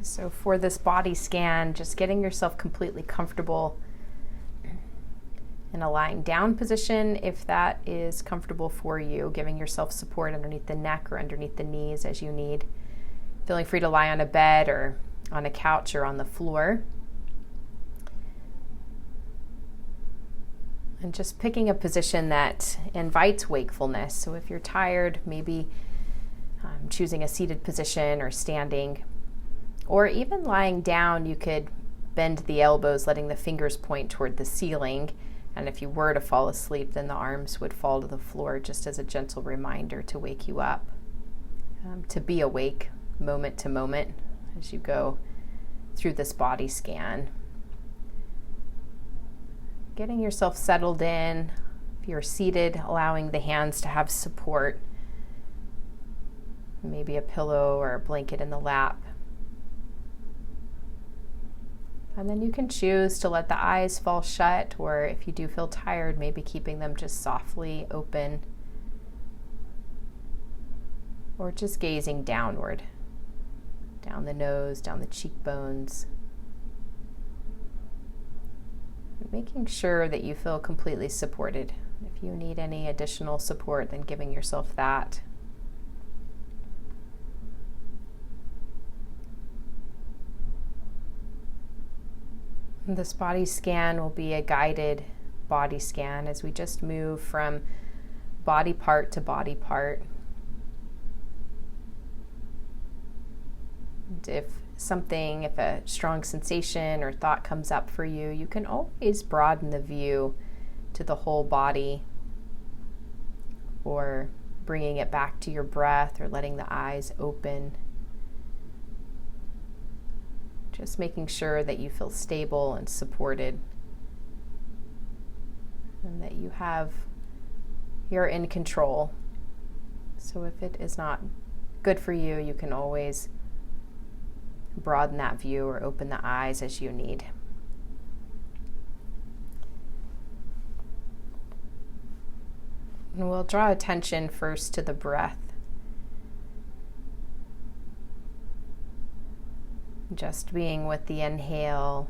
So for this body scan, just getting yourself completely comfortable in a lying down position, if that is comfortable for you, giving yourself support underneath the neck or underneath the knees as you need. Feeling free to lie on a bed or on a couch or on the floor. And just picking a position that invites wakefulness. So if you're tired, maybe choosing a seated position or standing. Or even lying down, you could bend the elbows, letting the fingers point toward the ceiling. And if you were to fall asleep, then the arms would fall to the floor, just as a gentle reminder to wake you up, to be awake moment to moment as you go through this body scan. Getting yourself settled in. If you're seated, allowing the hands to have support, maybe a pillow or a blanket in the lap. And then you can choose to let the eyes fall shut, or if you do feel tired, maybe keeping them just softly open, or just gazing downward, down the nose, down the cheekbones. Making sure that you feel completely supported. If you need any additional support, then giving yourself that. This body scan will be a guided body scan as we just move from body part to body part. And if a strong sensation or thought comes up for you, you can always broaden the view to the whole body, or bringing it back to your breath, or letting the eyes open. Just making sure that you feel stable and supported, and that you're in control. So if it is not good for you, you can always broaden that view or open the eyes as you need. And we'll draw attention first to the breath. Just being with the inhale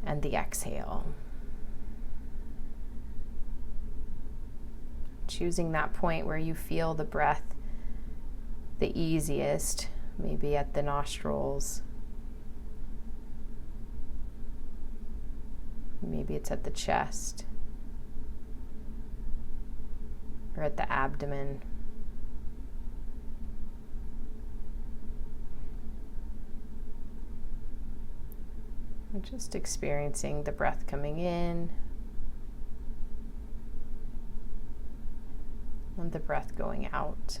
and the exhale. Choosing that point where you feel the breath the easiest, maybe at the nostrils. Maybe it's at the chest or at the abdomen. And just experiencing the breath coming in and the breath going out.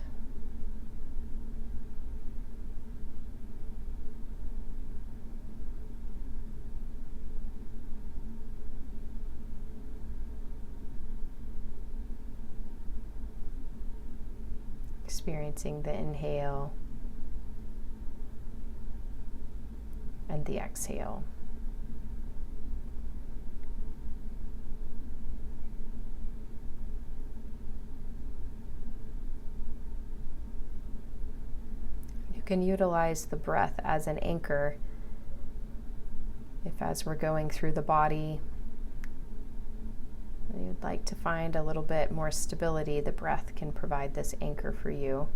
Experiencing the inhale and the exhale. You can utilize the breath as an anchor if, as we're going through the body, you'd like to find a little bit more stability, the breath can provide this anchor for you,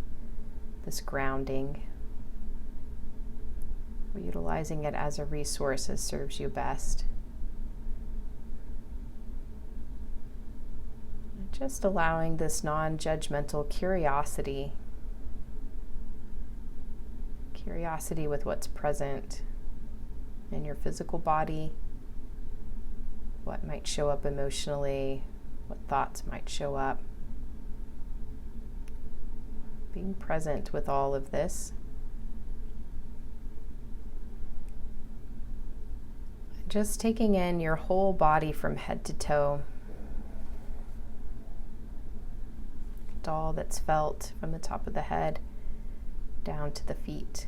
this grounding. Utilizing it as a resource as serves you best. Just allowing this non-judgmental curiosity with what's present in your physical body, what might show up emotionally, what thoughts might show up. Being present with all of this. Just taking in your whole body from head to toe. All that's felt from the top of the head down to the feet.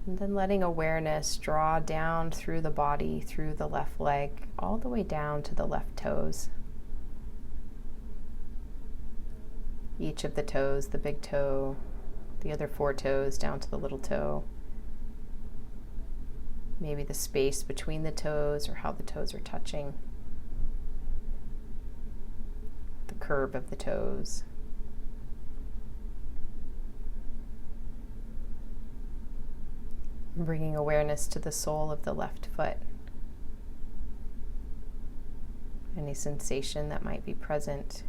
And then letting awareness draw down through the body, through the left leg, all the way down to the left toes. Each of the toes, the big toe, the other 4 toes down to the little toe. Maybe the space between the toes or how the toes are touching. The curve of the toes. Bringing awareness to the sole of the left foot. Any sensation that might be present,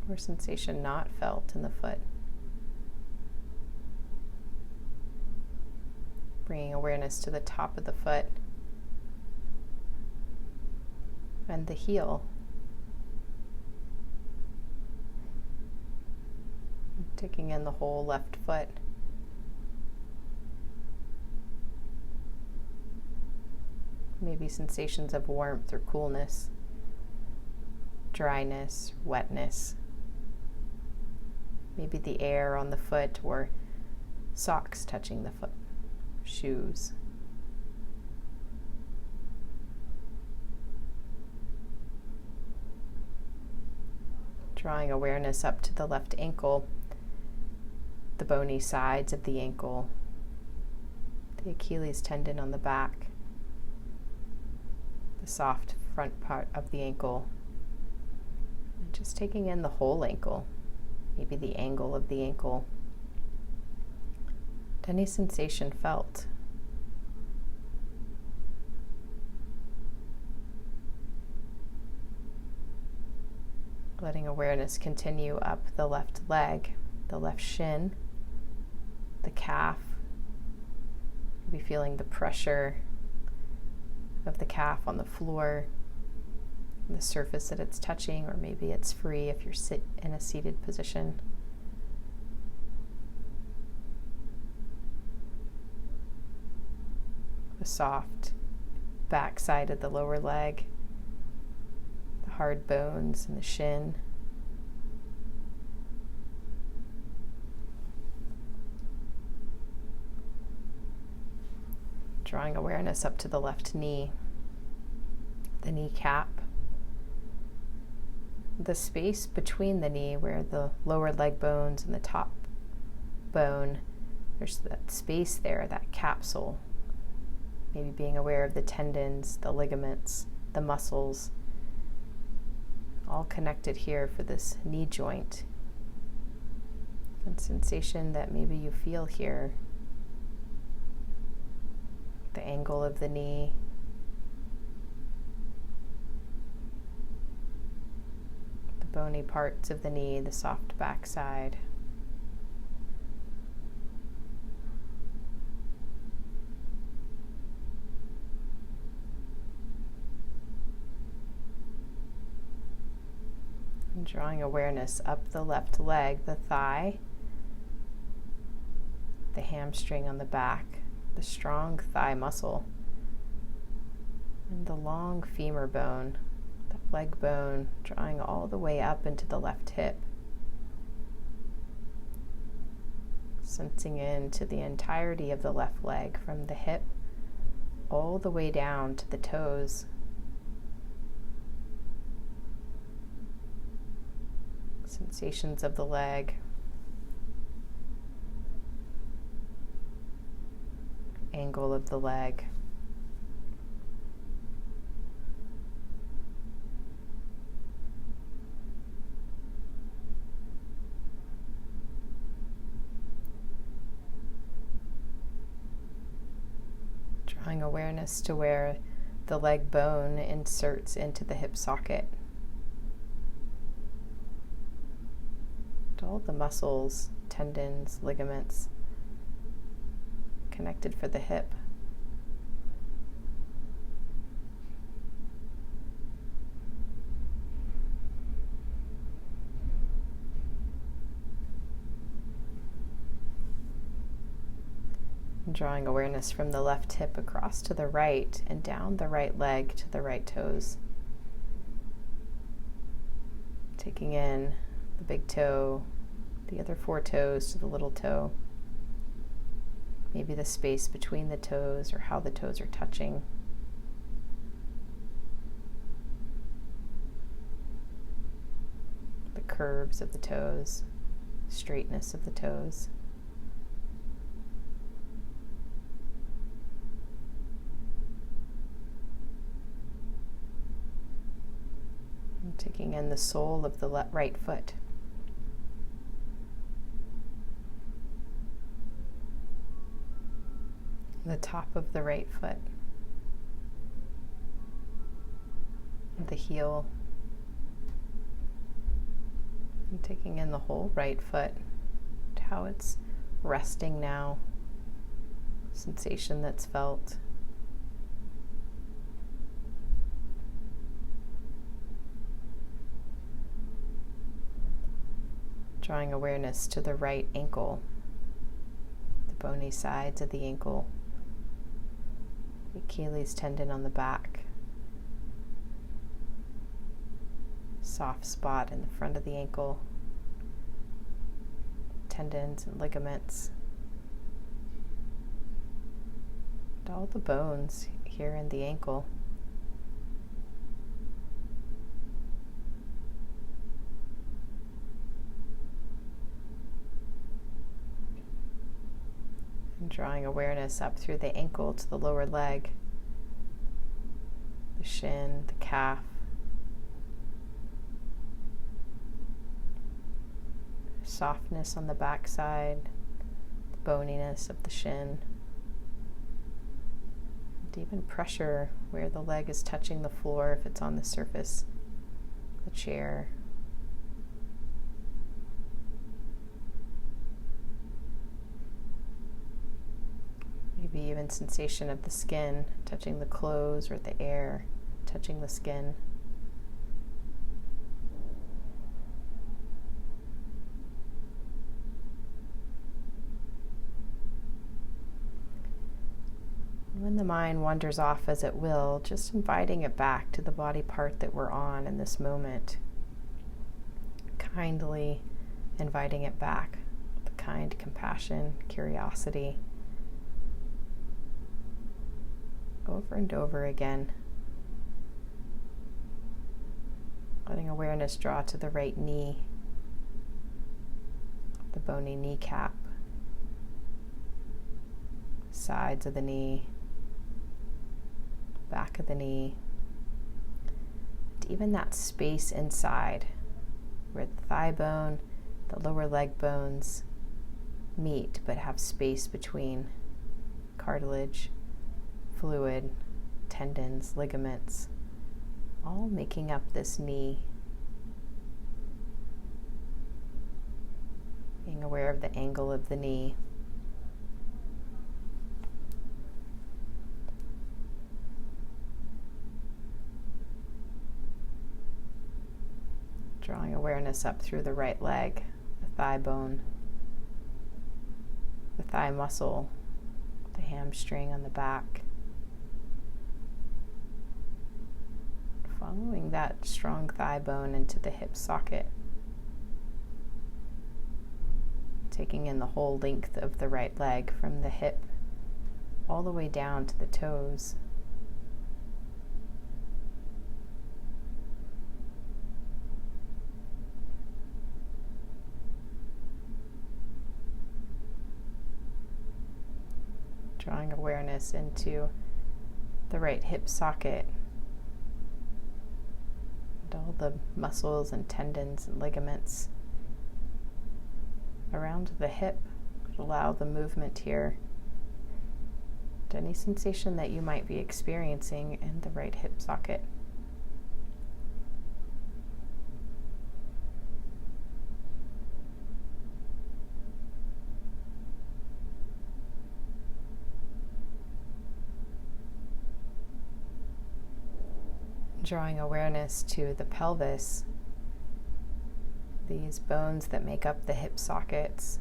or sensation not felt in the foot. Bringing awareness to the top of the foot and the heel. Taking in the whole left foot. Maybe sensations of warmth or coolness, dryness, wetness. Maybe the air on the foot or socks touching the foot, shoes. Drawing awareness up to the left ankle, the bony sides of the ankle, the Achilles tendon on the back, the soft front part of the ankle, and just taking in the whole ankle, maybe the angle of the ankle, any sensation felt. Letting awareness continue up the left leg, the left shin, the calf. Maybe feeling the pressure of the calf on the floor, the surface that it's touching, or maybe it's free if you're in a seated position. The soft back side of the lower leg, the hard bones and the shin. Drawing awareness up to the left knee, the kneecap, the space between the knee where the lower leg bones and the top bone, there's that space there, that capsule. Maybe being aware of the tendons, the ligaments, the muscles, all connected here for this knee joint. And sensation that maybe you feel here. The angle of the knee, the bony parts of the knee, the soft backside. And drawing awareness up the left leg, the thigh, the hamstring on the back, the strong thigh muscle, and the long femur bone, the leg bone, drawing all the way up into the left hip. Sensing into the entirety of the left leg from the hip all the way down to the toes. Sensations of the leg. Angle of the leg. Drawing awareness to where the leg bone inserts into the hip socket. To all the muscles, tendons, ligaments connected for the hip. And drawing awareness from the left hip across to the right and down the right leg to the right toes. Taking in the big toe, the other 4 toes to the little toe. Maybe the space between the toes or how the toes are touching. The curves of the toes, straightness of the toes. And taking in the sole of the right foot. The top of the right foot, the heel, and taking in the whole right foot, how it's resting now, sensation that's felt. Drawing awareness to the right ankle, the bony sides of the ankle. Achilles tendon on the back, soft spot in the front of the ankle, tendons and ligaments, and all the bones here in the ankle. And drawing awareness up through the ankle to the lower leg, the shin, the calf, softness on the backside, the boniness of the shin, and even pressure where the leg is touching the floor if it's on the surface, the chair. Maybe even sensation of the skin touching the clothes or the air touching the skin. When the mind wanders off as it will, just inviting it back to the body part that we're on in this moment. Kindly inviting it back with kind compassion, curiosity. Over and over again. Letting awareness draw to the right knee, the bony kneecap, sides of the knee, back of the knee, and even that space inside where the thigh bone, the lower leg bones meet but have space between cartilage, fluid, tendons, ligaments, all making up this knee. Being aware of the angle of the knee. Drawing awareness up through the right leg, the thigh bone, the thigh muscle, the hamstring on the back. Following that strong thigh bone into the hip socket. Taking in the whole length of the right leg from the hip all the way down to the toes. Drawing awareness into the right hip socket. And all the muscles and tendons and ligaments around the hip. Allow the movement here. To any sensation that you might be experiencing in the right hip socket. Drawing awareness to the pelvis, these bones that make up the hip sockets,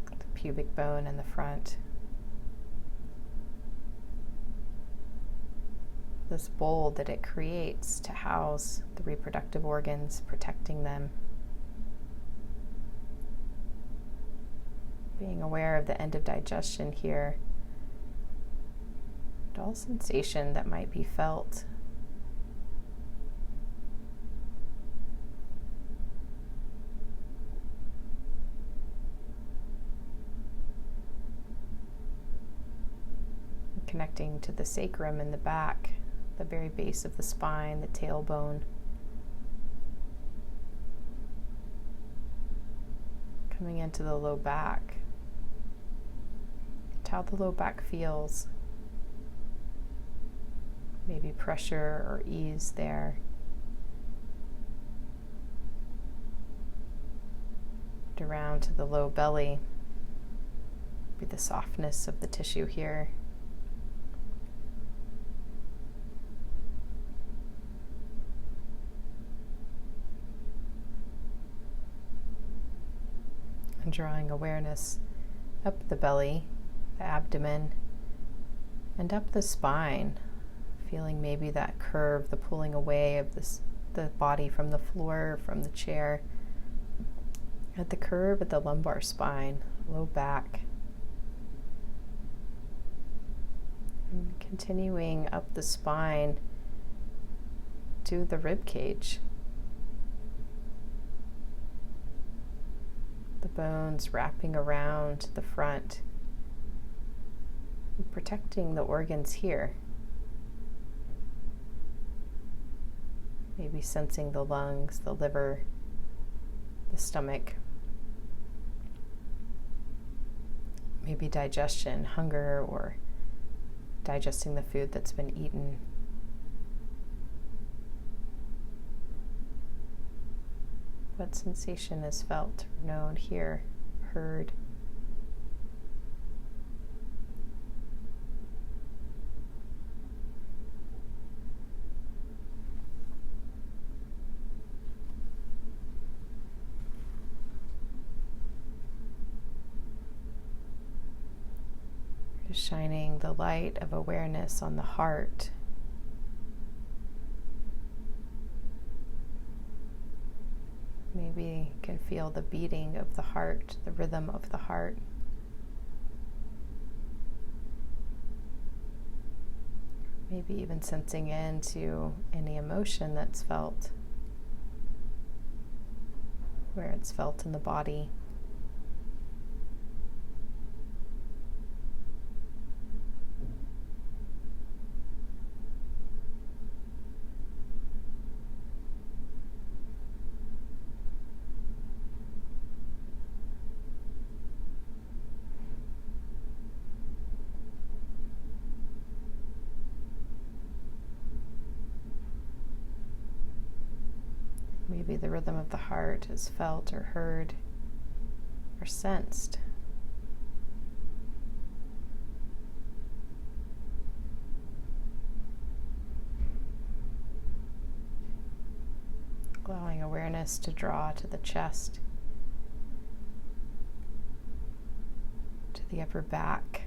the pubic bone in the front, this bowl that it creates to house the reproductive organs, protecting them. Being aware of the end of digestion here, dull sensation that might be felt. Connecting to the sacrum in the back, the very base of the spine, the tailbone. Coming into the low back. How the low back feels. Maybe pressure or ease there. Around to the low belly. Be the softness of the tissue here. And drawing awareness up the belly, the abdomen, and up the spine, feeling maybe that curve, the pulling away of the body from the floor, from the chair, at the curve at the lumbar spine, low back, and continuing up the spine to the rib cage. The bones wrapping around the front, protecting the organs here. Maybe sensing the lungs, the liver, the stomach. Maybe digestion, hunger, or digesting the food that's been eaten. What sensation is felt, known here, heard? Just shining the light of awareness on the heart. Maybe you can feel the beating of the heart, the rhythm of the heart. Maybe even sensing into any emotion that's felt, where it's felt in the body. Maybe the rhythm of the heart is felt or heard or sensed. Allowing awareness to draw to the chest, to the upper back.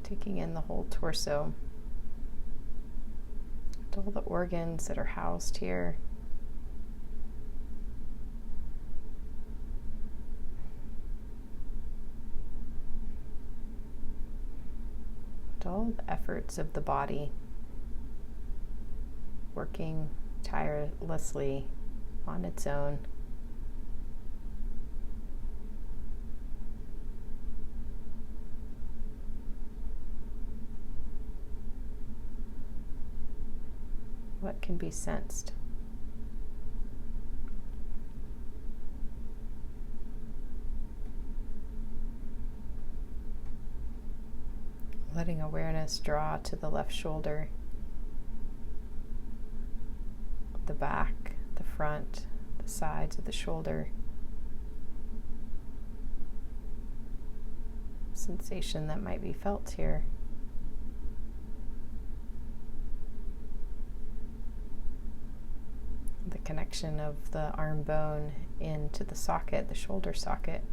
Taking in the whole torso, all the organs that are housed here. All the efforts of the body working tirelessly on its own. What can be sensed? Letting awareness draw to the left shoulder, the back, the front, the sides of the shoulder. Sensation that might be felt here. The connection of the arm bone into the socket, the shoulder socket.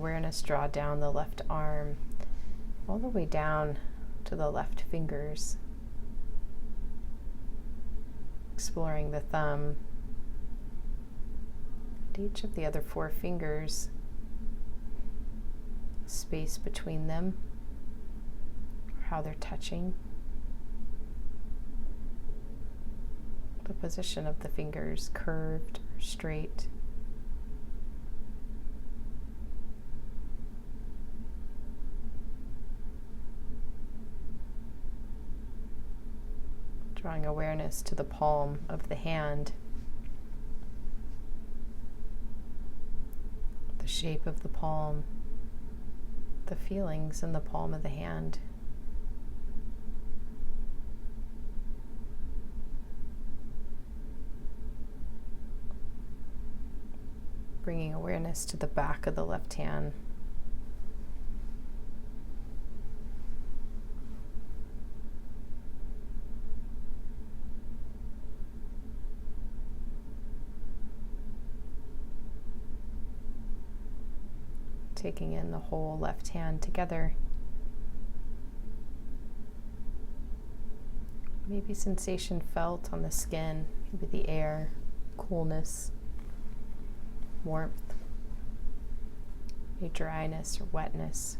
awareness draw down the left arm, all the way down to the left fingers, exploring the thumb and each of the other 4 fingers, space between them, or how they're touching, the position of the fingers, curved or straight. Drawing awareness to the palm of the hand, the shape of the palm, the feelings in the palm of the hand. Bringing awareness to the back of the left hand. Taking in the whole left hand together. Maybe sensation felt on the skin, maybe the air, coolness, warmth, a dryness or wetness.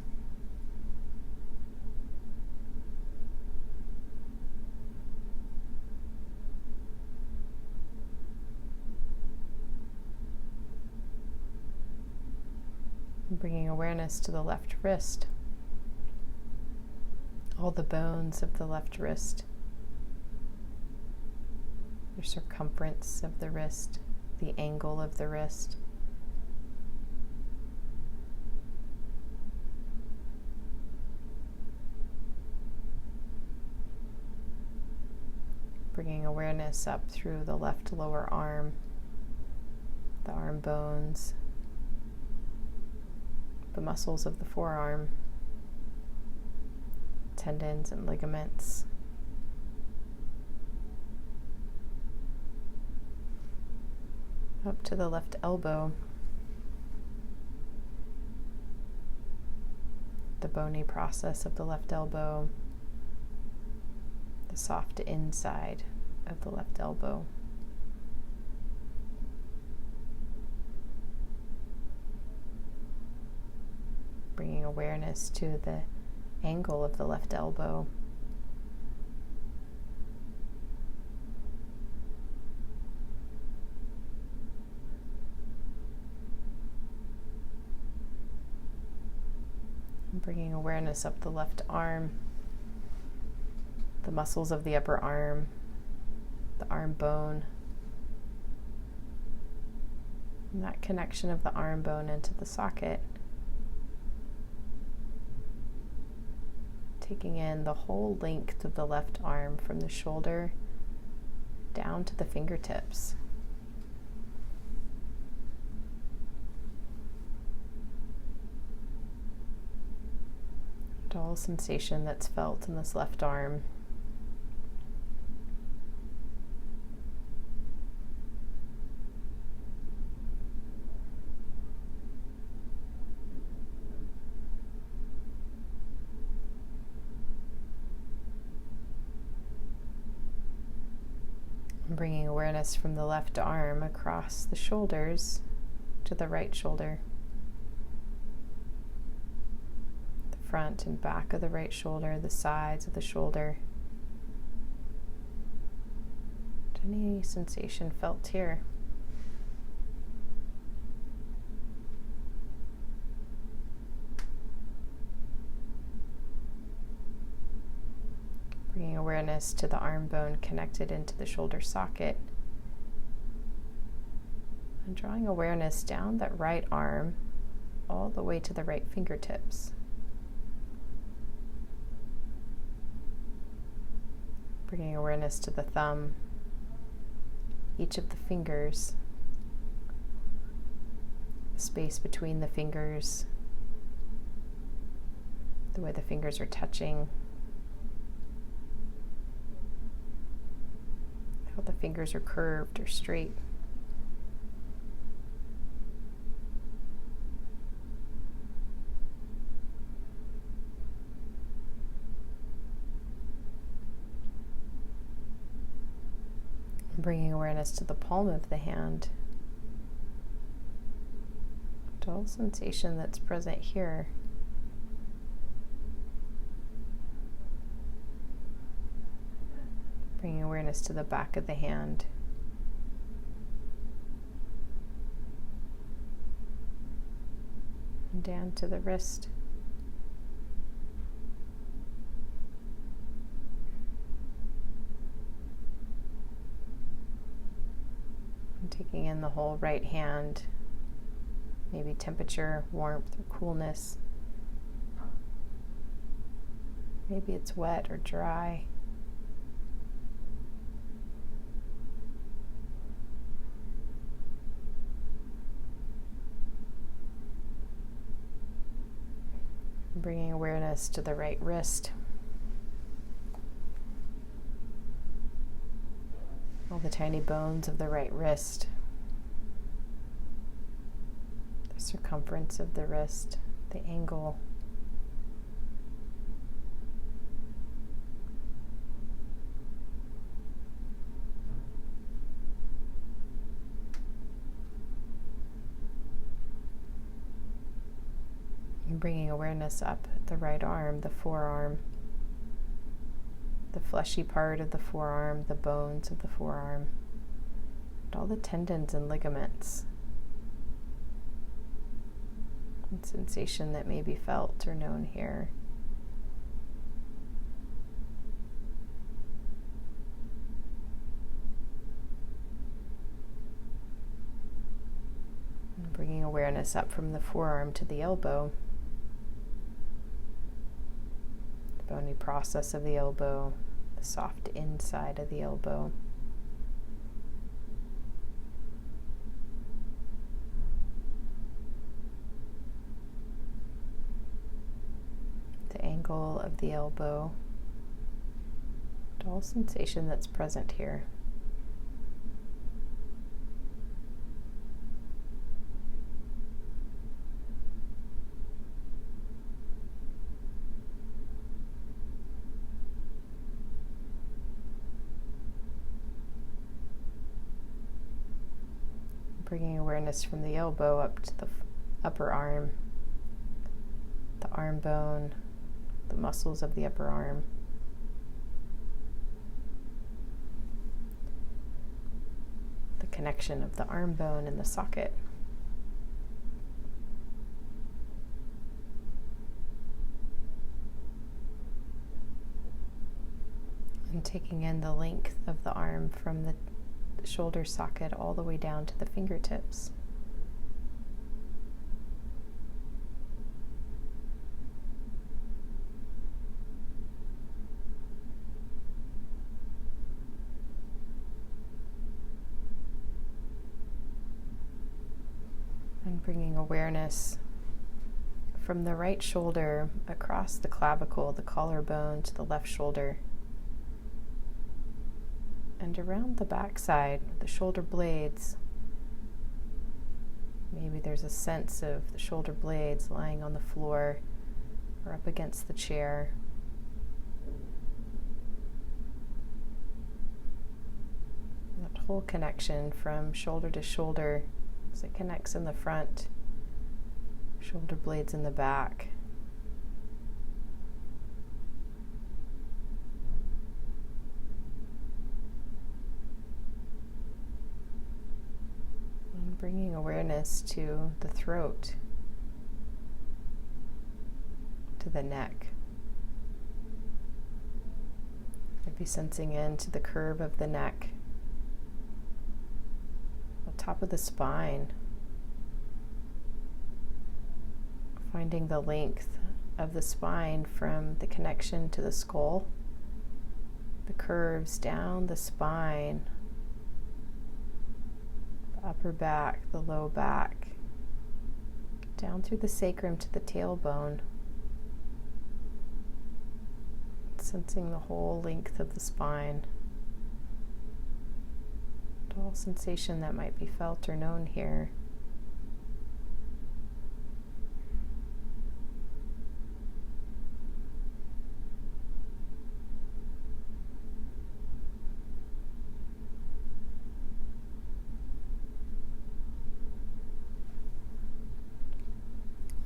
Bringing awareness to the left wrist, all the bones of the left wrist, the circumference of the wrist, the angle of the wrist. Bringing awareness up through the left lower arm, the arm bones, the muscles of the forearm, tendons and ligaments. Up to the left elbow, the bony process of the left elbow, the soft inside of the left elbow. Bringing awareness to the angle of the left elbow. And bringing awareness up the left arm, the muscles of the upper arm, the arm bone, and that connection of the arm bone into the socket. Taking in the whole length of the left arm from the shoulder down to the fingertips. And all sensation that's felt in this left arm. Bringing awareness from the left arm across the shoulders to the right shoulder, the front and back of the right shoulder, the sides of the shoulder. Any sensation felt here. Bringing awareness to the arm bone connected into the shoulder socket. And drawing awareness down that right arm all the way to the right fingertips. Bringing awareness to the thumb, each of the fingers, the space between the fingers, the way the fingers are touching, how the fingers are curved or straight. Bringing awareness to the palm of the hand. Dull sensation that's present here. Bringing awareness to the back of the hand. And down to the wrist. And taking in the whole right hand, maybe temperature, warmth, or coolness. Maybe it's wet or dry. Bringing awareness to the right wrist. All the tiny bones of the right wrist. The circumference of the wrist, the angle. And bringing awareness up the right arm, the forearm, the fleshy part of the forearm, the bones of the forearm, and all the tendons and ligaments. And sensation that may be felt or known here. And bringing awareness up from the forearm to the elbow. Bony process of the elbow, the soft inside of the elbow. The angle of the elbow. All sensation that's present here. Bringing awareness from the elbow up to the upper arm, the arm bone, the muscles of the upper arm. The connection of the arm bone and the socket. And taking in the length of the arm from the shoulder socket all the way down to the fingertips. And bringing awareness from the right shoulder across the clavicle, the collarbone to the left shoulder. And around the backside, the shoulder blades. Maybe there's a sense of the shoulder blades lying on the floor or up against the chair. That whole connection from shoulder to shoulder as it connects in the front, shoulder blades in the back. Bringing awareness to the throat, to the neck. Maybe sensing into the curve of the neck, the top of the spine, finding the length of the spine from the connection to the skull, the curves down the spine, upper back, the low back, down through the sacrum to the tailbone, sensing the whole length of the spine, all sensation that might be felt or known here.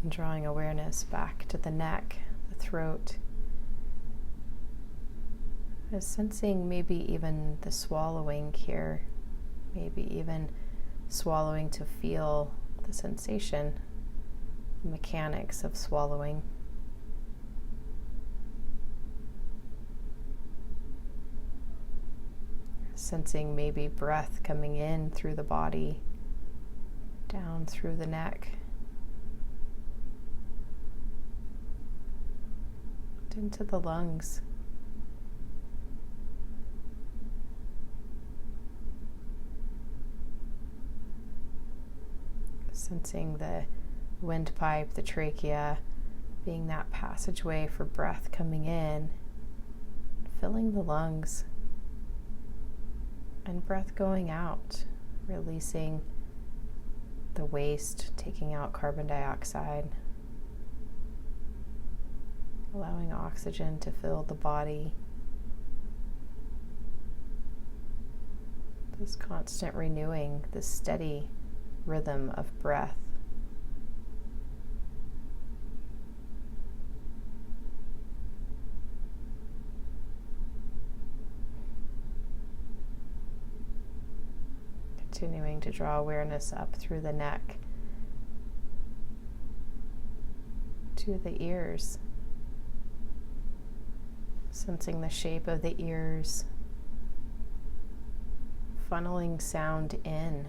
And drawing awareness back to the neck, the throat, as sensing maybe even the swallowing here, maybe even swallowing to feel the sensation, the mechanics of swallowing. Sensing maybe breath coming in through the body, down through the neck, into the lungs. Sensing the windpipe, the trachea, being that passageway for breath coming in, filling the lungs, and breath going out, releasing the waste, taking out carbon dioxide, allowing oxygen to fill the body. This constant renewing, this steady rhythm of breath. Continuing to draw awareness up through the neck to the ears, sensing the shape of the ears, funneling sound in,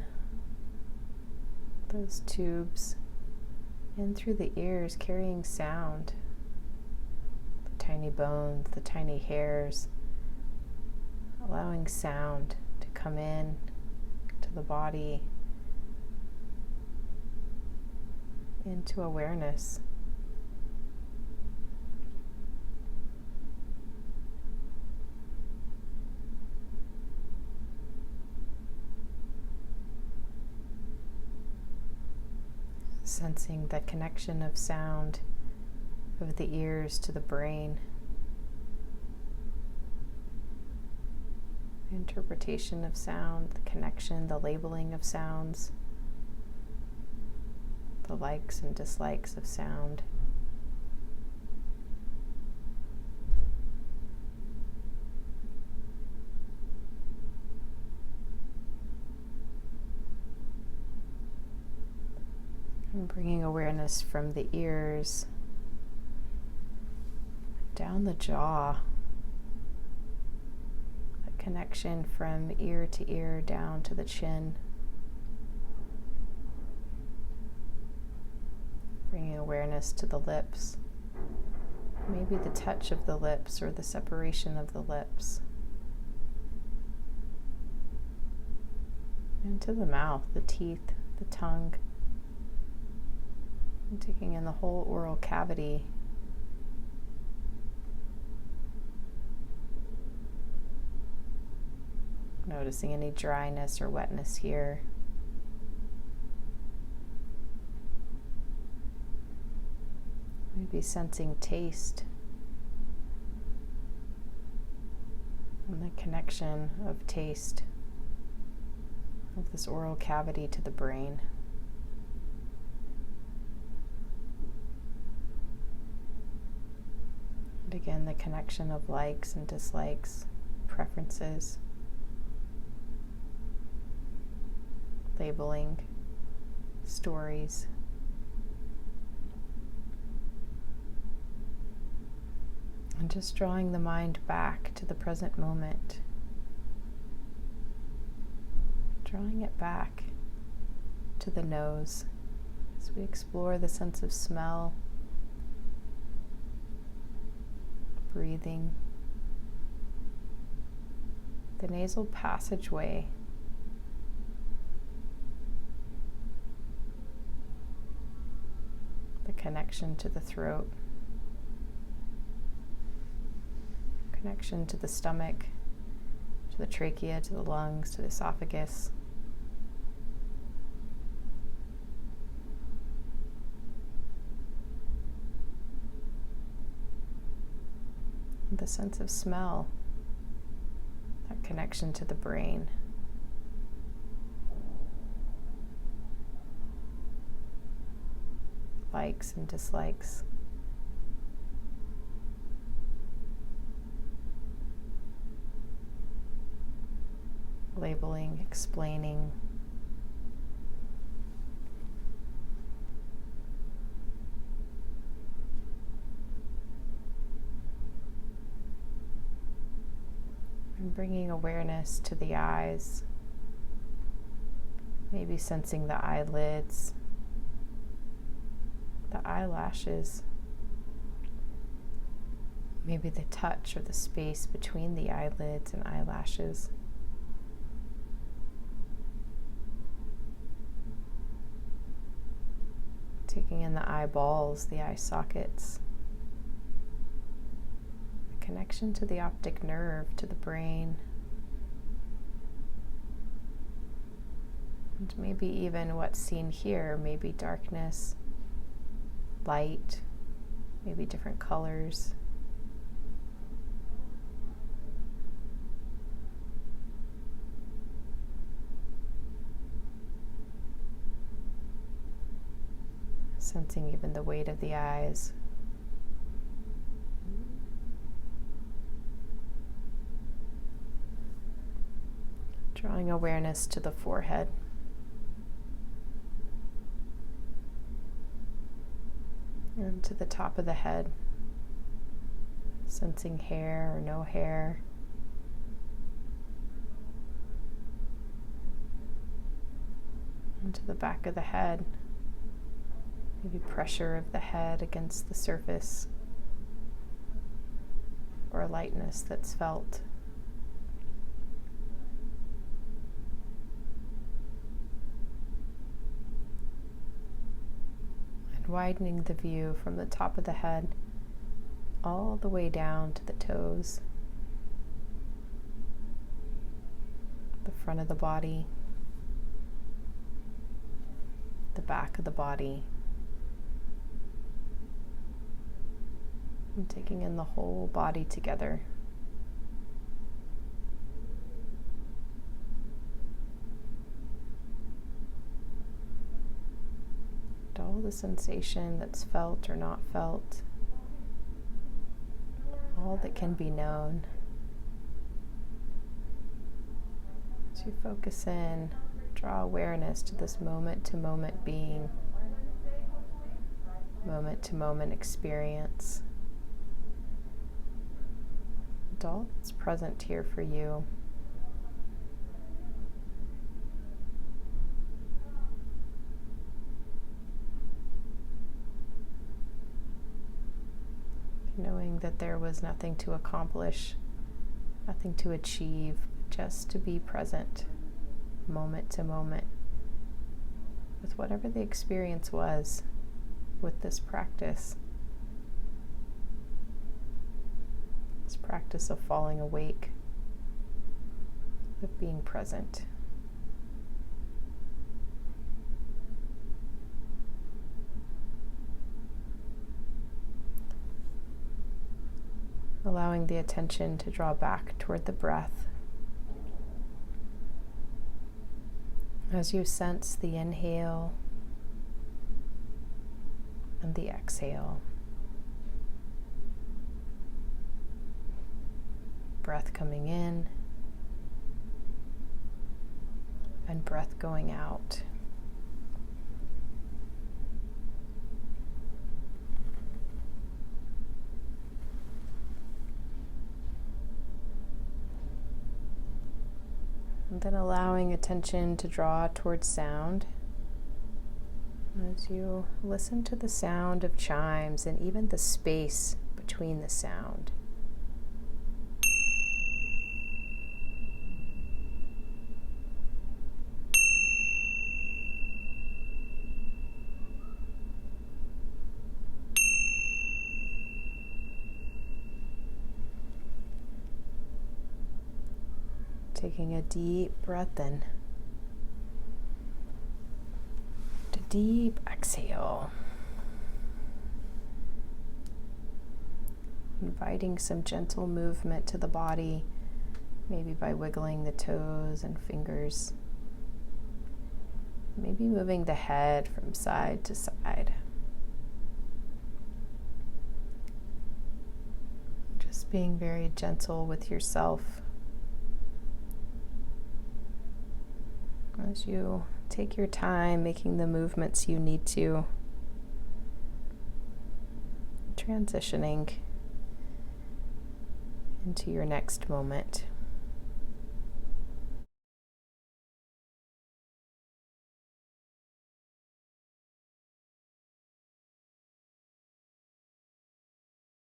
those tubes in through the ears, carrying sound, the tiny bones, the tiny hairs, allowing sound to come in to the body, into awareness. Sensing that connection of sound of the ears to the brain. The interpretation of sound, the connection, the labeling of sounds, the likes and dislikes of sound. And bringing awareness from the ears down the jaw, a connection from ear to ear down to the chin. Bringing awareness to the lips, maybe the touch of the lips or the separation of the lips. And to the mouth, the teeth, the tongue. And taking in the whole oral cavity. Noticing any dryness or wetness here. Maybe sensing taste and the connection of taste of this oral cavity to the brain. And again, the connection of likes and dislikes, preferences, labeling, stories. And just drawing the mind back to the present moment. Drawing it back to the nose as we explore the sense of smell, breathing, the nasal passageway, the connection to the throat, connection to the stomach, to the trachea, to the lungs, to the esophagus. The sense of smell, that connection to the brain. likes and dislikes. Labeling, explaining. And bringing awareness to the eyes, maybe sensing the eyelids, the eyelashes, maybe the touch or the space between the eyelids and eyelashes. Taking in the eyeballs, the eye sockets, the connection to the optic nerve, to the brain, and maybe even what's seen here, maybe darkness, light, maybe different colors. Sensing even the weight of the eyes. Drawing awareness to the forehead. And to the top of the head. Sensing hair or no hair. And to the back of the head. Maybe pressure of the head against the surface, or a lightness that's felt. And widening the view from the top of the head all the way down to the toes, the front of the body, the back of the body. And taking in the whole body together. And all the sensation that's felt or not felt, all that can be known. As you focus in, draw awareness to this moment-to-moment being, moment-to-moment experience. All that's present here for you. Knowing that there was nothing to accomplish, nothing to achieve, just to be present, moment to moment, with whatever the experience was with this practice. Practice of falling awake, of being present. Allowing the attention to draw back toward the breath as you sense the inhale and the exhale. Breath coming in and breath going out. And then allowing attention to draw towards sound as you listen to the sound of chimes and even the space between the sound. Taking a deep breath in, a deep exhale. Inviting some gentle movement to the body, maybe by wiggling the toes and fingers. Maybe moving the head from side to side. being very gentle with yourself as you take your time making the movements you need to, transitioning into your next moment.